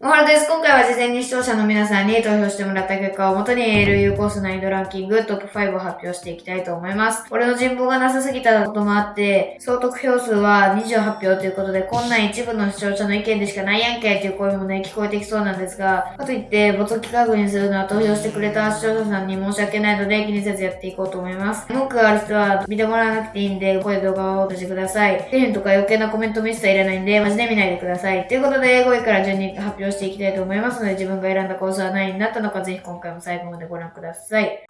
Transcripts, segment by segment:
おはようです。今回は事前に視聴者の皆さんに投票してもらった結果をもとに LU コース難易度ランキングトップ5を発表していきたいと思います。俺の人望がなさすぎたこともあって、総得票数は28票ということで、こんな一部の視聴者の意見でしかないやんけっていう声もね、聞こえてきそうなんですが、かといって、ボツ企画にするのは投票してくれた視聴者さんに申し訳ないので気にせずやっていこうと思います。文句がある人は見てもらわなくていいんで、ここで動画を出してください。底辺とか余計なコメントも一切入れないんで、マジで見ないでください。ということで、5位から順に発表していきたいと思いますので、自分が選んだコースは何位になったのか、ぜひ今回も最後までご覧ください。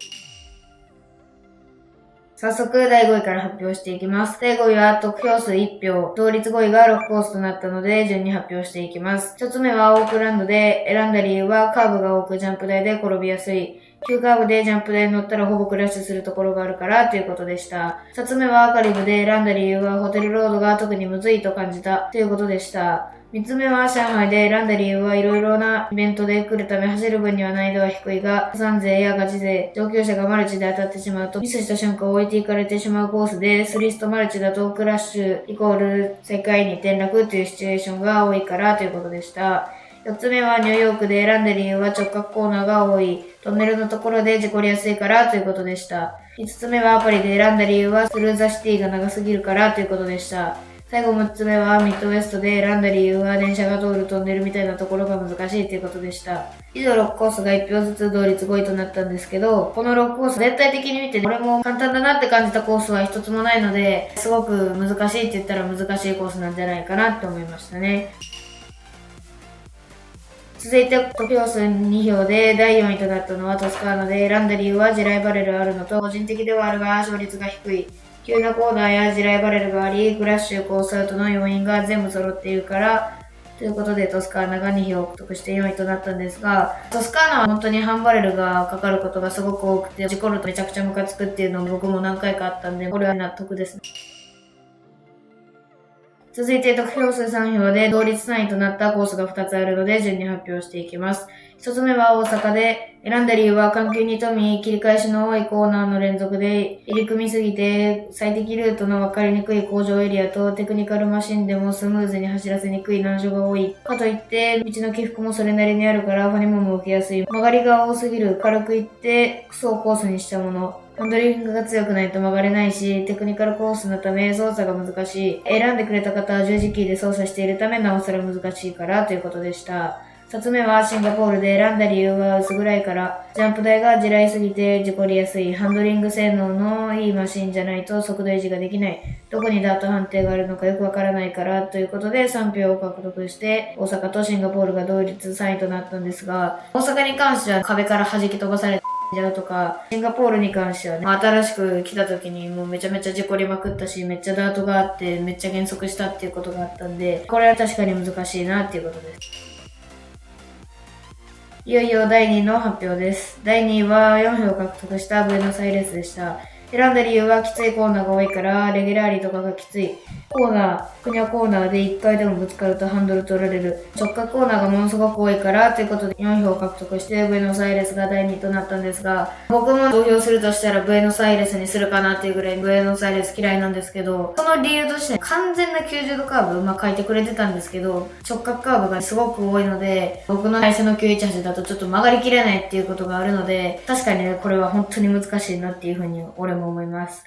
早速、第5位から発表していきます。第5位は得票数1票、同率5位が6コースとなったので、順に発表していきます。1つ目はオークランドで、選んだ理由はカーブが多くジャンプ台で転びやすい。急カーブでジャンプ台に乗ったらほぼクラッシュするところがあるからということでした。2つ目はカリブで選んだ理由はホテルロードが特にむずいと感じたということでした。3つ目は上海で選んだ理由はいろいろなイベントで来るため走る分には難易度は低いが、加算税やガチ勢、上級者がマルチで当たってしまうとミスした瞬間置いていかれてしまうコースで、スリストマルチだとクラッシュイコール世界に転落というシチュエーションが多いからということでした。4つ目はニューヨークで選んだ理由は直角コーナーが多い。トンネルのところで事故りやすいからということでした。5つ目はパリで選んだ理由はスルーザシティが長すぎるからということでした。最後6つ目はミッドウェストで選んだ理由は電車が通るトンネルみたいなところが難しいということでした。以上6コースが1票ずつ同率5位となったんですけど、この6コース全体的に見て俺も簡単だなって感じたコースは一つもないので、すごく難しいって言ったら難しいコースなんじゃないかなって思いましたね。続いて得票数2票で第4位となったのはトスカーナで選んだ理由は地雷バレルあるのと個人的ではあるが勝率が低い。急なコーナーや地雷バレルがあり、クラッシュ、コースアウトの要因が全部揃っているから、ということでトスカーナが2票獲得して4位となったんですが、トスカーナは本当に半バレルがかかることがすごく多くて、事故るとめちゃくちゃムカつくっていうのも僕も何回かあったんで、これは納得ですね。続いて得票数3票で同率3位となったコースが2つあるので順に発表していきます。1つ目は大阪で、選んだ理由は緩急に富み、切り返しの多いコーナーの連続で、入り組みすぎて最適ルートの分かりにくい工場エリアとテクニカルマシンでもスムーズに走らせにくい難所が多い。かといって、道の起伏もそれなりにあるから骨も受けやすい。曲がりが多すぎる、軽くいってクソコースにしたもの。ハンドリングが強くないと曲がれないし、テクニカルコースのため操作が難しい。選んでくれた方は十字キーで操作しているためなおさら難しいからということでした。2つ目はシンガポールで選んだ理由は薄暗いから、ジャンプ台が地雷すぎて事故りやすい。ハンドリング性能のいいマシンじゃないと速度維持ができない。どこにダート判定があるのかよくわからないからということで3票を獲得して、大阪とシンガポールが同率3位となったんですが、大阪に関しては壁から弾き飛ばされてじゃうとか、シンガポールに関してはね、新しく来た時にもうめちゃめちゃ事故りまくったし、めっちゃダートがあって、めっちゃ減速したっていうことがあったんで、これは確かに難しいなっていうことです。いよいよ第2位の発表です。第2位は4票獲得したブエノスアイレスでした。選んだ理由はきついコーナーが多いから、レギュラーリとかがきつい。コーナー、ふにゃコーナーで1回でもぶつかるとハンドル取られる。直角コーナーがものすごく多いから、ということで4票獲得してブエノスアイレスが第2位となったんですが、僕も投票するとしたらブエノスアイレスにするかなっていうぐらいブエノスアイレス嫌いなんですけど、その理由として完全な90度カーブ、書いてくれてたんですけど、直角カーブがすごく多いので、僕の最初の918だとちょっと曲がりきれないっていうことがあるので、確かにね、これは本当に難しいなっていうふうに俺も思います。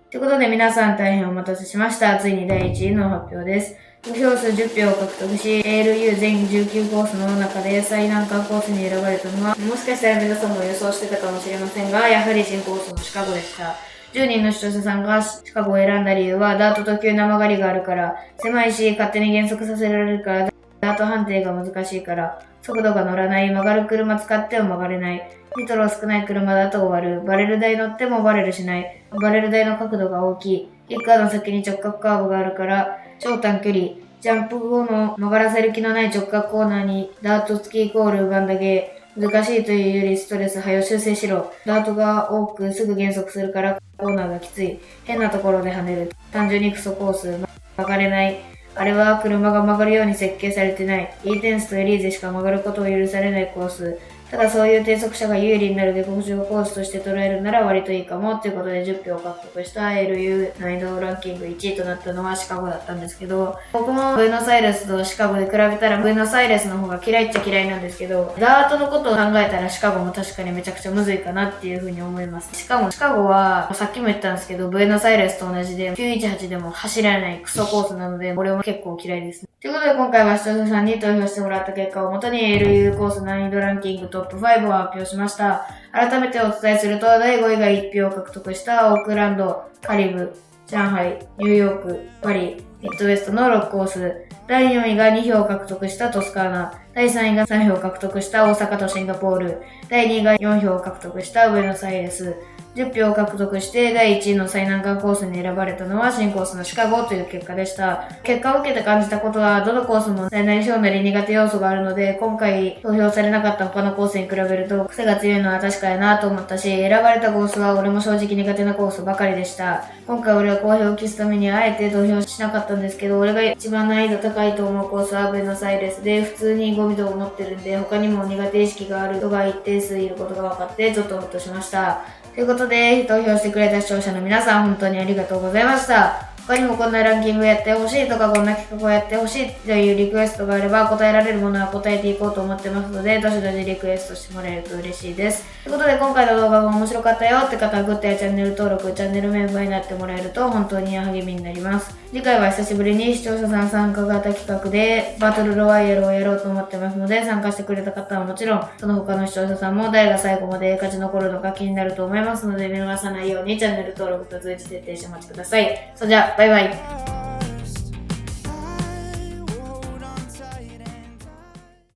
ということで皆さん大変お待たせしました。ついに第1位の発表です。得票数10票を獲得し、ALU 全19コースの中で最難関コースに選ばれたのは、もしかしたら皆さんも予想してたかもしれませんが、やはり新コースのシカゴでした。10人の視聴者さんがシカゴを選んだ理由は、ダートと急な曲がりがあるから、狭いし勝手に減速させられるから、ダート判定が難しいから、速度が乗らない、曲がる車使っても曲がれない。ニトロ少ない車だと終わる。バレル台乗ってもバレルしない。バレル台の角度が大きい。キッカーの先に直角カーブがあるから、超短距離。ジャンプ後の曲がらせる気のない直角コーナーに、ダート付きイコールバンダゲー。難しいというよりストレス、早修正しろ。ダートが多くすぐ減速するからコーナーがきつい。変なところで跳ねる。単純にクソコース。曲がれない。あれは車が曲がるように設計されてない。E テンスとエリーゼしか曲がることを許されないコース。ただそういう低速者が有利になる下克上コースとして捉えるなら割といいかもということで10票を獲得した LU 難易度ランキング1位となったのはシカゴだったんですけど、僕もブエノスアイレスとシカゴで比べたらブエノスアイレスの方が嫌いっちゃ嫌いなんですけど、ダートのことを考えたらシカゴも確かにめちゃくちゃむずいかなっていう風に思います。しかもシカゴはさっきも言ったんですけど、ブエノスアイレスと同じで918でも走らないクソコースなので、俺も結構嫌いです。ということで今回は視聴者さんに投票してもらった結果をもとに LU コース難易度ランキングトップ5を発表しました。改めてお伝えすると、第5位が1票を獲得したオークランド、カリブ、上海、ニューヨーク、パリ、ミッドウェストの6コース。第4位が2票を獲得したトスカーナ。第3位が3票を獲得した大阪とシンガポール。第2位が4票を獲得したブエノスアイレス。10票を獲得して第1位の最難関コースに選ばれたのは新コースのシカゴという結果でした。結果を受けて感じたことは、どのコースも大なり小なり苦手要素があるので、今回投票されなかった他のコースに比べると癖が強いのは確かやなと思ったし、選ばれたコースは俺も正直苦手なコースばかりでした。今回俺は公平を期すためにあえて投票しなかったんですけど、俺が一番難易度高いと思うコースはブエノスアイレスで、普通にゴミ度を持ってるんで、他にも苦手意識がある人が一定数いることが分かってちょっとホッとしました。ということで、投票してくれた視聴者の皆さん、本当にありがとうございました。他にもこんなランキングやってほしいとか、こんな企画をやってほしいというリクエストがあれば、答えられるものは答えていこうと思ってますので、どしどしリクエストしてもらえると嬉しいです。ということで、今回の動画が面白かったよって方は、グッドやチャンネル登録、チャンネルメンバーになってもらえると本当に励みになります。次回は久しぶりに視聴者さん参加型企画で、バトルロワイヤルをやろうと思ってますので、参加してくれた方はもちろん、その他の視聴者さんも誰が最後まで勝ち残るのか気になると思いますので、見逃さないようにチャンネル登録と通知設定してお待ちください。それじゃあ、バイバイ。